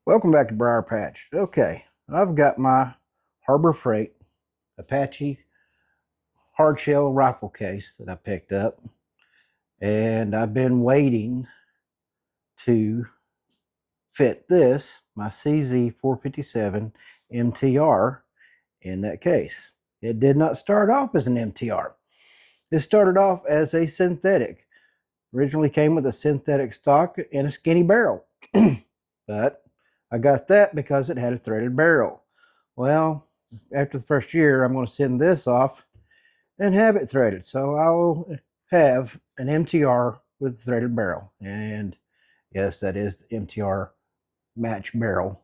Welcome back to Briar Patch. Okay, I've got my Harbor Freight Apache hardshell rifle case that I picked up, and I've been waiting to fit this, my CZ457 MTR, in that case. It did not start off as an MTR. It started off as a synthetic. Originally came with a synthetic stock and a skinny barrel, but I got that because it had a threaded barrel. Well, after the first year, I'm going to send this off and have it threaded. So I will have an MTR with a threaded barrel. And yes, that is the MTR match barrel.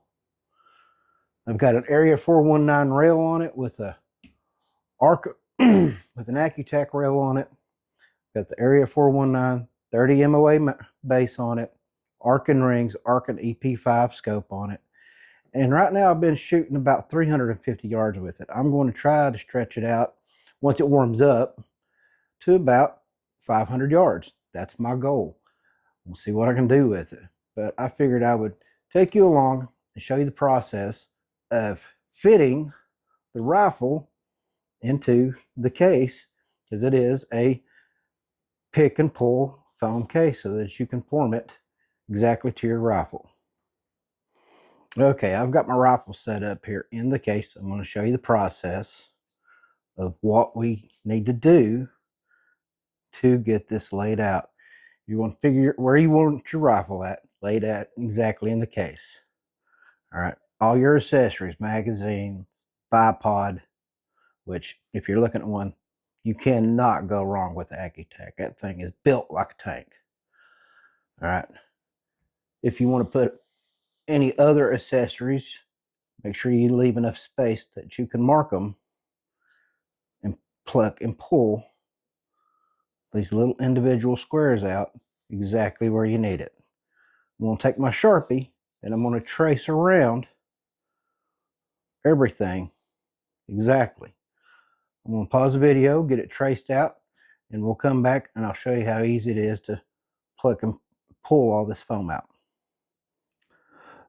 I've got an Area 419 rail on it with a arc with an Accutac rail on it. Got the Area 419 30 MOA base on it, Arkin rings, Arkin EP5 scope on it. And right now I've been shooting about 350 yards with it. I'm going to try to stretch it out once it warms up to about 500 yards. That's my goal. We'll see what I can do with it. But I figured I would take you along and show you the process of fitting the rifle into the case, because it is a pick and pull foam case so that you can form it exactly to your rifle. Okay, I've got my rifle set up here in the case. I'm going to show you the process of what we need to do to get this laid out. You want to figure where you want your rifle at, laid at exactly in the case. All right, all your accessories, magazine, bipod, which if you're looking at one, you cannot go wrong with the Accutac. That thing is built like a tank. All right. If you want to put any other accessories, make sure you leave enough space that you can mark them and pluck and pull these little individual squares out exactly where you need it. I'm going to take my Sharpie and I'm going to trace around everything exactly. I'm going to pause the video, get it traced out, and we'll come back and I'll show you how easy it is to pluck and pull all this foam out.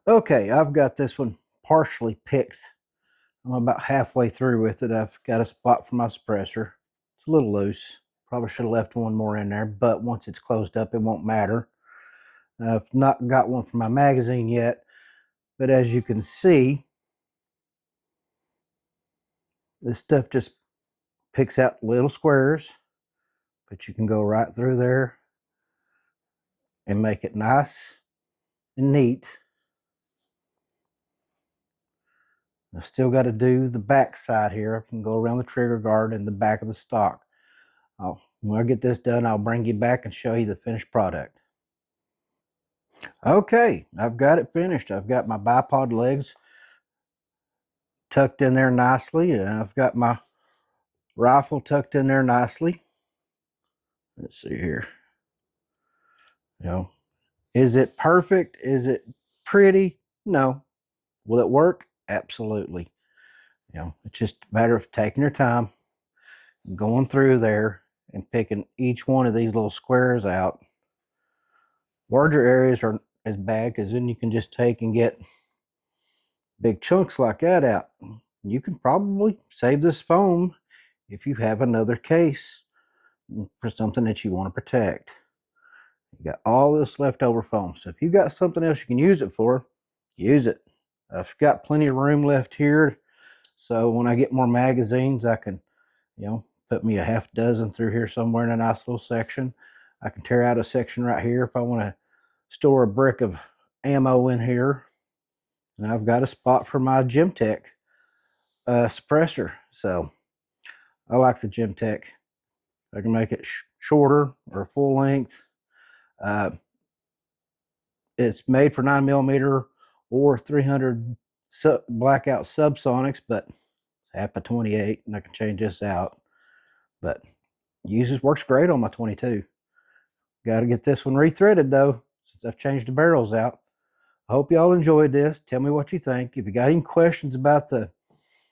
Okay, I've got this one partially picked. I'm about halfway through with it. I've got a spot for my suppressor. It's a little loose. Probably should have left one more in there, but once it's closed up, it won't matter. I've not got one for my magazine yet, but as you can see, this stuff just picks out little squares, but you can go right through there and make it nice and neat. I still got to do the back side here. I can go around the trigger guard and the back of the stock. When I get this done, I'll bring you back and show you the finished product. Okay, I've got it finished. I've got my bipod legs tucked in there nicely, and I've got my rifle tucked in there nicely. Let's see here. Is it perfect? Is it pretty? No. Will it work? Absolutely. It's just a matter of taking your time, going through there and picking each one of these little squares out. Larger areas are as bad, because then you can just take and get big chunks like that out. You can probably save this foam if you have another case for something that you want to protect. You got all this leftover foam, so if you got something else you can use it for, use it. I've got plenty of room left here, so when I get more magazines, I can put me a half dozen through here somewhere in a nice little section. I can tear out a section right here if I want to store a brick of ammo in here. And I've got a spot for my Gemtech suppressor. So I like the Gemtech. I can make it shorter or full length. It's made for 9mm or 300 blackout subsonics, but half a 28, and I can change this out. But works great on my 22. Got to get this one rethreaded though, since I've changed the barrels out. I hope y'all enjoyed this. Tell me what you think. If you got any questions about the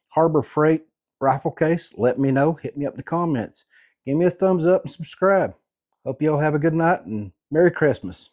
Harbor Freight rifle case, let me know. Hit me up in the comments. Give me a thumbs up and subscribe. Hope y'all have a good night and Merry Christmas.